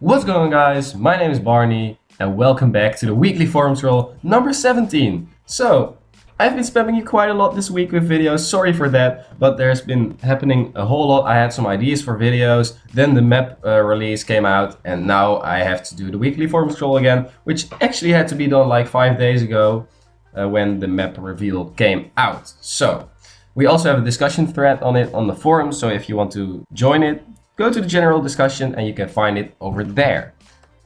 What's going on, guys? My name is Barney and welcome back to the weekly forum scroll number 17. So, I've been spamming you quite a lot this week with videos, sorry for that, but there's been happening a whole lot. I had some ideas for videos, then the map release came out, and now I have to do the weekly forum scroll again, which actually had to be done like 5 days ago when the map reveal came out. So, we also have a discussion thread on it on the forum, so if you want to join it, go to the general discussion and you can find it over there.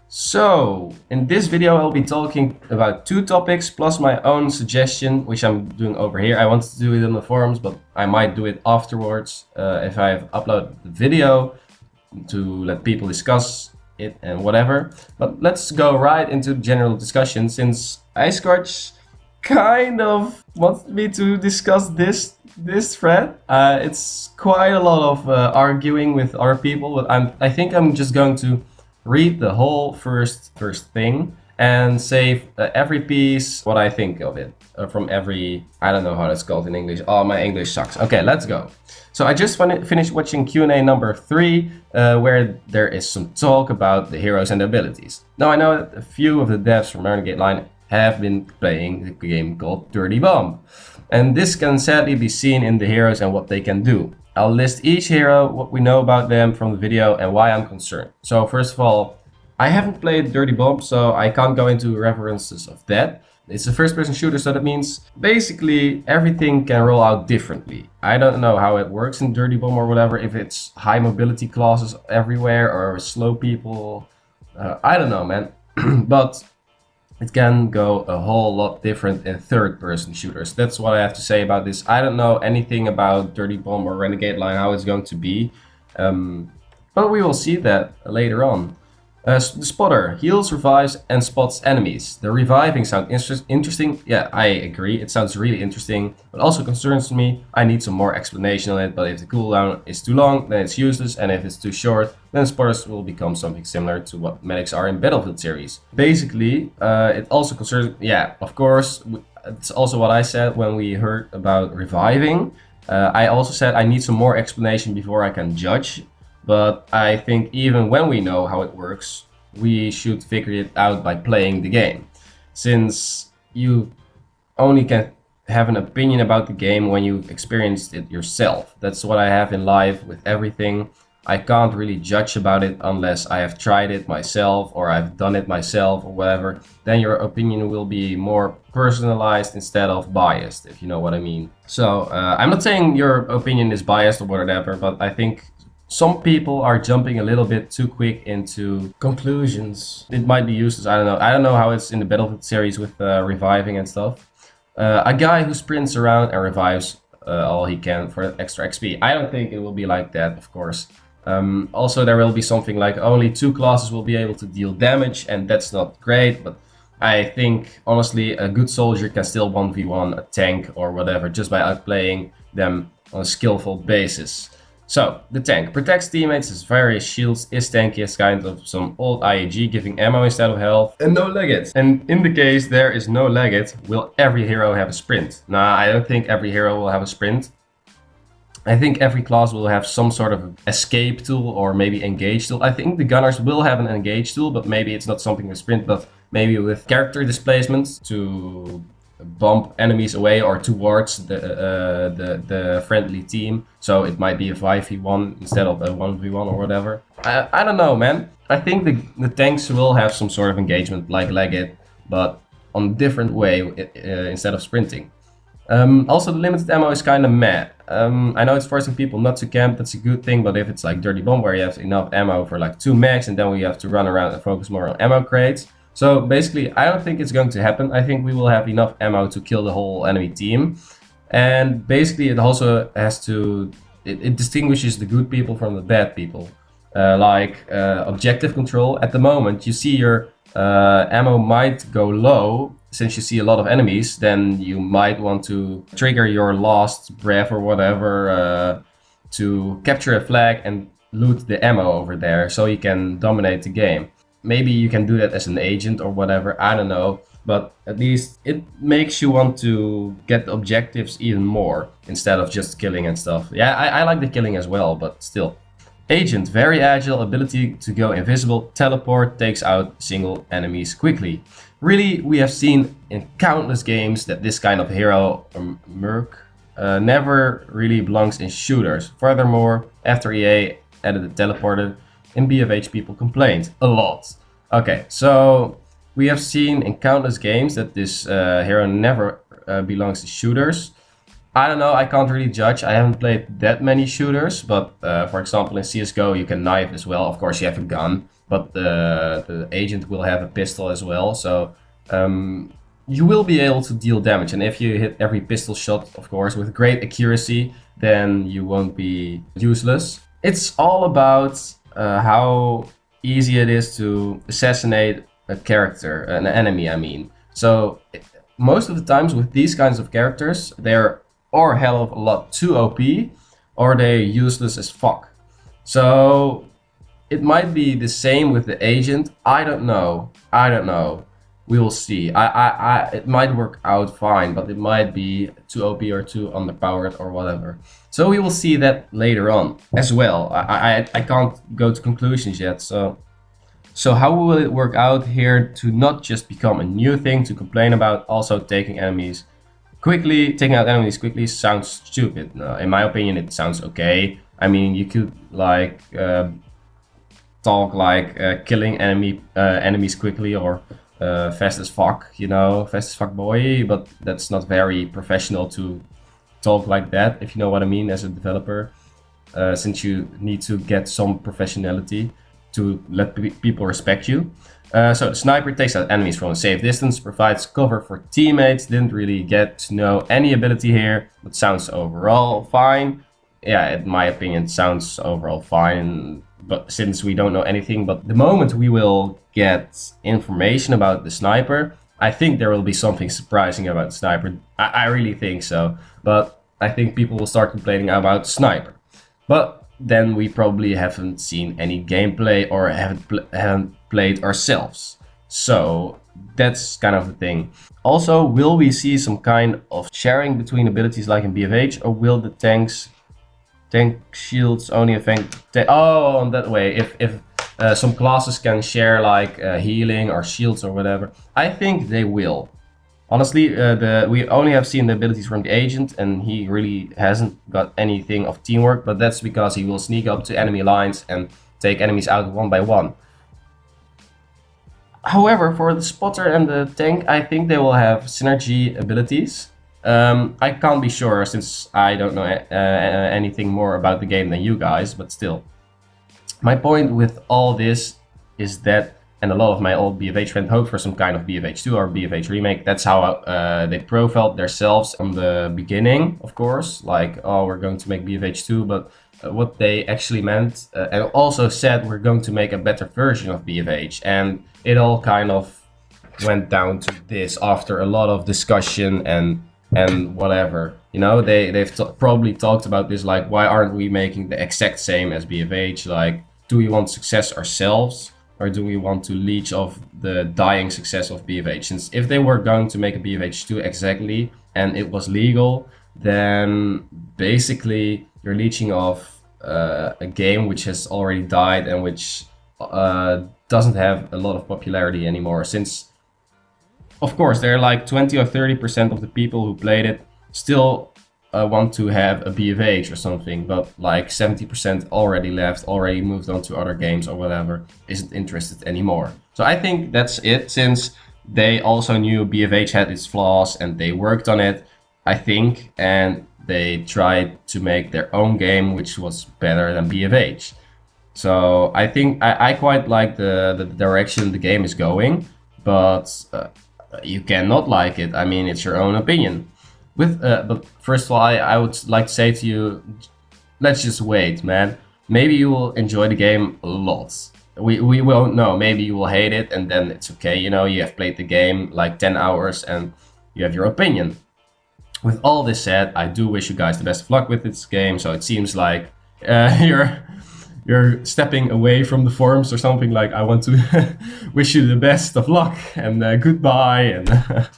So, in this video I'll be talking about 2 topics plus my own suggestion, which I'm doing over here. I wanted to do it on the forums, but I might do it afterwards if I have uploaded the video to let people discuss it and whatever. But let's go right into the general discussion, since IceCrutch kind of wants me to discuss this thread. It's quite a lot of arguing with other people, but I think I'm just going to read the whole first thing and save every piece what I think of it from every, I don't know how that's called in English. Oh, my English sucks. Okay, let's go. So I just finished watching Q&A number 3 where there is some talk about the heroes and the abilities. Now I know that a few of the devs from Renegade Line have been playing the game called Dirty Bomb, and this can sadly be seen in the heroes and what they can do. I'll list each hero, what we know about them from the video, and why I'm concerned. So first of all, I haven't played Dirty Bomb, so I can't go into references of that. It's a first-person shooter, so that means basically everything can roll out differently. I don't know how it works in Dirty Bomb or whatever, if it's high mobility classes everywhere or slow people. I don't know, man. But it can go a whole lot different in third-person shooters. That's what I have to say about this. I don't know anything about Dirty Bomb or Renegade Line, how it's going to be. But we will see that later on. The spotter heals, revives, and spots enemies. The reviving sounds interesting. Yeah, I agree. It sounds really interesting, but also concerns me. I need some more explanation on it. But if the cooldown is too long, then it's useless, and if it's too short, then spotters will become something similar to what medics are in Battlefield series. Basically, it also concerns. Yeah, of course, it's also what I said when we heard about reviving. I also said I need some more explanation before I can judge. But I think even when we know how it works, we should figure it out by playing the game. Since you only can have an opinion about the game when you've experienced it yourself. That's what I have in life with everything. I can't really judge about it unless I have tried it myself or I've done it myself or whatever. Then your opinion will be more personalized instead of biased, if you know what I mean. So I'm not saying your opinion is biased or whatever, but I think some people are jumping a little bit too quick into conclusions. It might be useless, I don't know. I don't know how it's in the Battlefield series with reviving and stuff. A guy who sprints around and revives all he can for extra XP. I don't think it will be like that, of course. Also, there will be something like only 2 classes will be able to deal damage, and that's not great, but I think, honestly, a good soldier can still 1v1 a tank or whatever just by outplaying them on a skillful basis. So, the tank protects teammates, has various shields, is tanky, has kind of some old IAG giving ammo instead of health, and no legged. And in the case there is no legged, will every hero have a sprint? Nah, I don't think every hero will have a sprint. I think every class will have some sort of escape tool or maybe engage tool. I think the gunners will have an engage tool, but maybe it's not something with sprint, but maybe with character displacement to bump enemies away or towards the friendly team. So it might be a 5v1 instead of a 1v1 or whatever. I don't know, man. I think the tanks will have some sort of engagement like Legged, but on a different way instead of sprinting. Also, the limited ammo is kind of meh. I know it's forcing people not to camp, that's a good thing, but if it's like Dirty Bomb where you have enough ammo for like 2 mags and then we have to run around and focus more on ammo crates. So basically, I don't think it's going to happen. I think we will have enough ammo to kill the whole enemy team. And basically, it also has to... It distinguishes the good people from the bad people. Objective control. At the moment, you see your ammo might go low. Since you see a lot of enemies, then you might want to trigger your last breath or whatever to capture a flag and loot the ammo over there so you can dominate the game. Maybe you can do that as an agent or whatever, I don't know. But at least it makes you want to get the objectives even more instead of just killing and stuff. Yeah, I like the killing as well, but still. Agent, very agile, ability to go invisible, teleport, takes out single enemies quickly. Really, we have seen in countless games that this kind of hero, merc, never really belongs in shooters. Furthermore, after EA added the teleporter, in BFH people complained a lot. Okay, so we have seen in countless games that this hero never belongs to shooters. I don't know, I can't really judge. I haven't played that many shooters, but for example in CSGO you can knife as well. Of course you have a gun, but the agent will have a pistol as well. So you will be able to deal damage. And if you hit every pistol shot, of course, with great accuracy, then you won't be useless. It's all about how easy it is to assassinate a character, an enemy I mean. So most of the times with these kinds of characters, they're or a hell of a lot too OP, or they're useless as fuck. So it might be the same with the agent. I don't know. We will see. It might work out fine, but it might be too OP or too underpowered or whatever. So we will see that later on as well. I can't go to conclusions yet. So how will it work out here to not just become a new thing to complain about? Also taking out enemies quickly sounds stupid. No, in my opinion, it sounds okay. I mean, you could like talk like killing enemies quickly or fast as fuck, you know, fast as fuck boy, but that's not very professional to talk like that, if you know what I mean, as a developer, since you need to get some professionality to let people respect you. So the sniper takes out enemies from a safe distance, provides cover for teammates. Didn't really get to know any ability here, but sounds overall fine. Yeah, in my opinion, sounds overall fine. But since we don't know anything, but the moment we will get information about the sniper, I think there will be something surprising about the sniper. I really think so. But I think people will start complaining about the sniper. But then we probably haven't seen any gameplay or haven't played ourselves. So that's kind of the thing. Also, will we see some kind of sharing between abilities like in BFH, or will the tank shields only affect oh, that way, if some classes can share like healing or shields or whatever? I think they will. Honestly, we only have seen the abilities from the agent, and he really hasn't got anything of teamwork, but that's because he will sneak up to enemy lines and take enemies out one by one. However, for the spotter and the tank, I think they will have synergy abilities. I can't be sure since I don't know anything more about the game than you guys, but still. My point with all this is that, and a lot of my old BFH friends hope for some kind of BFH 2 or BFH remake. That's how they profiled themselves from the beginning, of course. Like, oh, we're going to make BFH 2, but what they actually meant, and also said we're going to make a better version of BFH. And it all kind of went down to this after a lot of discussion and whatever. You know, they've probably talked about this, like, why aren't we making the exact same as BFH? Like, do we want success ourselves? Or do we want to leech off the dying success of BFH? Since if they were going to make a BFH 2 exactly, and it was legal, then basically you're leeching off a game which has already died and which doesn't have a lot of popularity anymore. Since, of course, there are like 20 or 30% of the people who played it still want to have a BFH or something, but like 70% already left, already moved on to other games or whatever, isn't interested anymore. So I think that's it, since they also knew BFH had its flaws and they worked on it, I think, and they tried to make their own game which was better than BFH. So I think I quite like the direction the game is going, but you cannot like it. I mean, it's your own opinion. But first of all, I would like to say to you, let's just wait, man. Maybe you will enjoy the game a lot. We won't know. Maybe you will hate it, and then it's okay. You know, you have played the game like 10 hours and you have your opinion. With all this said, I do wish you guys the best of luck with this game. So it seems like you're stepping away from the forums or something. Like, I want to wish you the best of luck and goodbye and.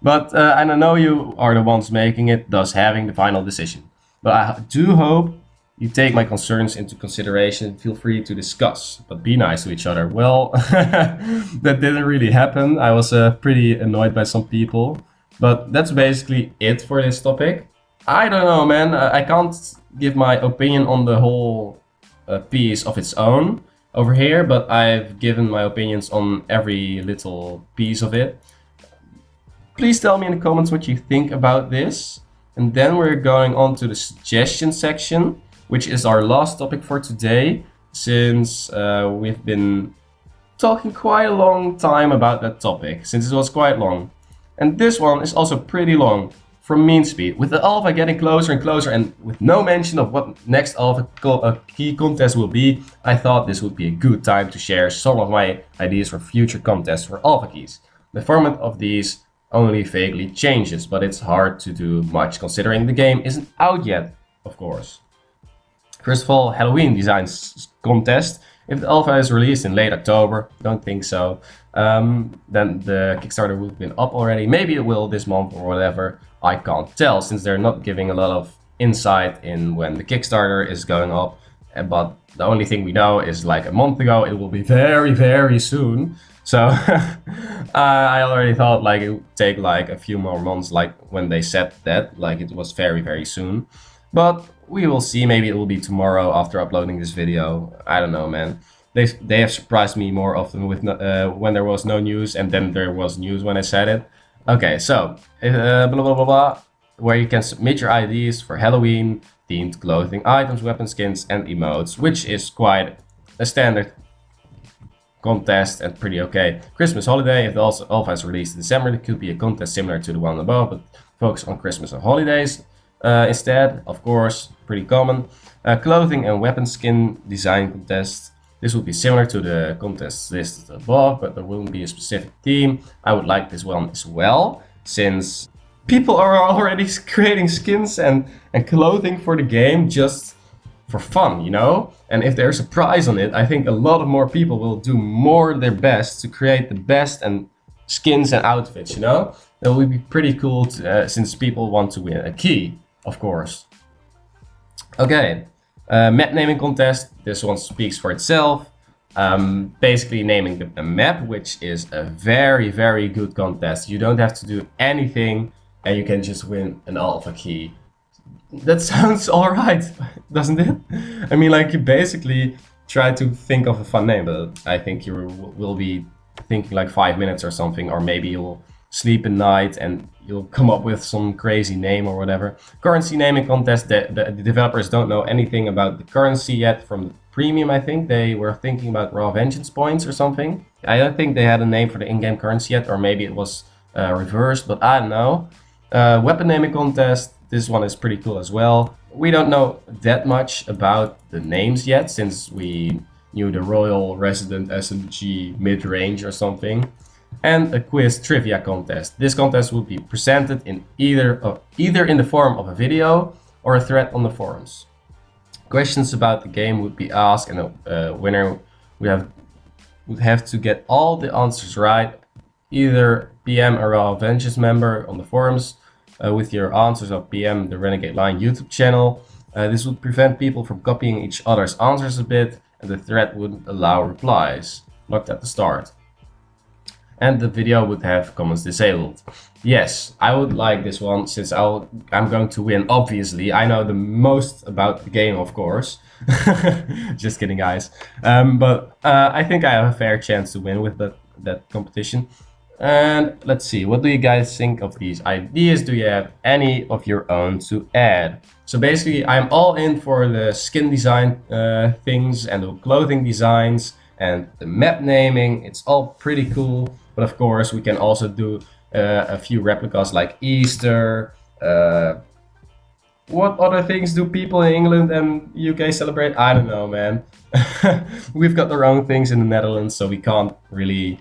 But and I know you are the ones making it, thus having the final decision. But I do hope you take my concerns into consideration, feel free to discuss, but be nice to each other. Well, that didn't really happen. I was pretty annoyed by some people, but that's basically it for this topic. I don't know, man. I can't give my opinion on the whole piece of its own over here, but I've given my opinions on every little piece of it. Please tell me in the comments what you think about this. And then we're going on to the suggestion section, which is our last topic for today, since we've been talking quite a long time about that topic, since it was quite long. And this one is also pretty long, from mean speed. With the alpha getting closer and closer, and with no mention of what next alpha key contest will be, I thought this would be a good time to share some of my ideas for future contests for alpha keys. The format of these only vaguely changes, but it's hard to do much considering the game isn't out yet, of course. First of all, Halloween designs contest. If the alpha is released in late October, don't think so, then the Kickstarter will have been up already. Maybe it will this month or whatever. I can't tell, since they're not giving a lot of insight in when the Kickstarter is going up. But the only thing we know is like a month ago, it will be very, very soon. So I already thought like it would take like a few more months, like when they said that, like it was very, very soon. But we will see. Maybe it will be tomorrow after uploading this video. I don't know, man. They have surprised me more often with when there was no news, and then there was news when I said it. Okay, so blah blah blah blah, where you can submit your ideas for Halloween themed clothing items, weapon skins, and emotes, which is quite a standard contest and pretty okay. Christmas holiday. If the alpha is released in December, it could be a contest similar to the one above, but focus on Christmas and holidays. Instead, of course, pretty common. Clothing and weapon skin design contest. This would be similar to the contests listed above, but there wouldn't be a specific theme. I would like this one as well, since people are already creating skins and clothing for the game just for fun, you know? And if there's a prize on it, I think a lot of more people will do their best to create the best and skins and outfits, you know? That would be pretty cool to, since people want to win a key, of course. Okay, map naming contest. This one speaks for itself. Basically naming a map, which is a very, very good contest. You don't have to do anything and you can just win an alpha key. That sounds alright, doesn't it? I mean, like, you basically try to think of a fun name, but I think you will be thinking like 5 minutes or something, or maybe you'll sleep at night and you'll come up with some crazy name or whatever. Currency naming contest. The developers don't know anything about the currency yet from the premium. I think they were thinking about raw vengeance points or something. I don't think they had a name for the in-game currency yet, or maybe it was reversed, but I don't know. Weapon naming contest. This one is pretty cool as well. We don't know that much about the names yet, since we knew the Royal Resident SMG mid-range or something. And a quiz trivia contest. This contest will be presented in either in the form of a video or a thread on the forums. Questions about the game would be asked, and the winner would have to get all the answers right. Either PM a Raw Vengeance member on the forums with your answers, or PM the Renegade Line YouTube channel. This would prevent people from copying each other's answers a bit, and the thread would allow replies, locked at the start. And the video would have comments disabled. Yes, I would like this one, since I'm going to win, obviously. I know the most about the game, of course. Just kidding, guys. But I think I have a fair chance to win with that competition. And let's see, what do you guys think of these ideas? Do you have any of your own to add? So basically, I'm all in for the skin design things and the clothing designs and the map naming. It's all pretty cool. But of course, we can also do a few replicas like Easter. What other things do people in England and UK celebrate? I don't know, man. We've got our own things in the Netherlands, so we can't really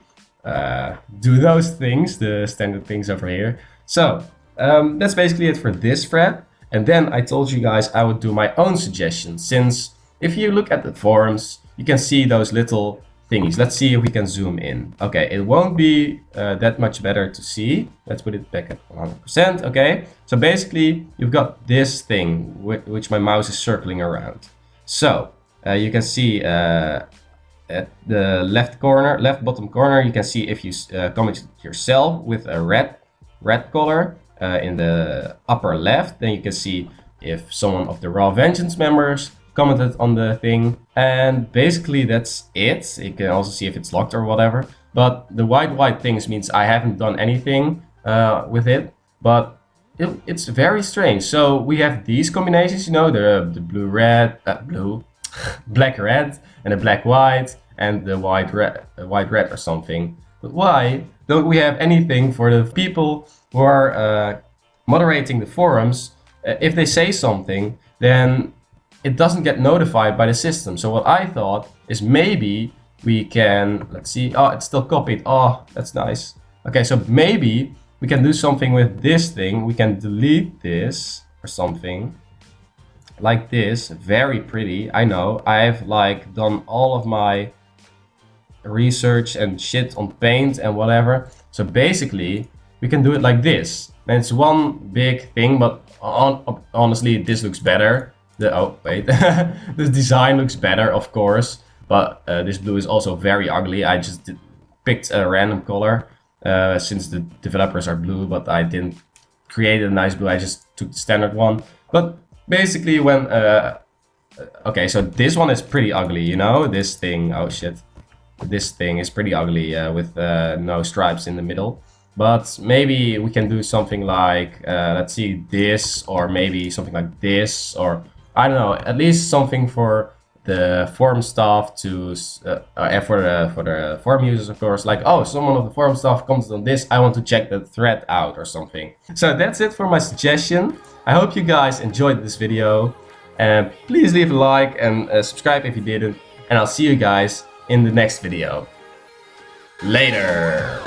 do those things, the standard things over here. So that's basically it for this thread. And then I told you guys I would do my own suggestions, since if you look at the forums, you can see those little thingies. Let's see if we can zoom in. Okay, it won't be that much better to see. Let's put it back at 100%. Okay, so basically you've got this thing which my mouse is circling around. So you can see at the left bottom corner, you can see if you comment yourself with a red color. In the upper left, then you can see if someone of the Raw Vengeance members commented on the thing, and basically that's it. You can also see if it's locked or whatever, but the white things means I haven't done anything with it, but it's very strange. So we have these combinations, you know, the black red and the black white and the white red or something. But why don't we have anything for the people who are moderating the forums? If they say something, then it doesn't get notified by the system. So what I thought is maybe we can, let's see, oh, it's still copied. Oh, that's nice. Okay, so maybe we can do something with this thing. We can delete this or something like this. Very pretty. I know, I've like done all of my research and shit on paint and whatever. So basically we can do it like this. And it's one big thing, but honestly, this looks better. Oh, wait. This design looks better, of course. But this blue is also very ugly. I just picked a random color since the developers are blue, but I didn't create a nice blue. I just took the standard one. But basically when... okay, so this one is pretty ugly, you know? This thing, oh shit. This thing is pretty ugly with no stripes in the middle. But maybe we can do something like, let's see, this, or maybe something like this, or I don't know, at least something for the forum staff to, and for the forum users, of course, like, oh, someone of the forum staff commented on this, I want to check the thread out or something. So that's it for my suggestion. I hope you guys enjoyed this video, and please leave a like and subscribe if you didn't, and I'll see you guys in the next video. Later!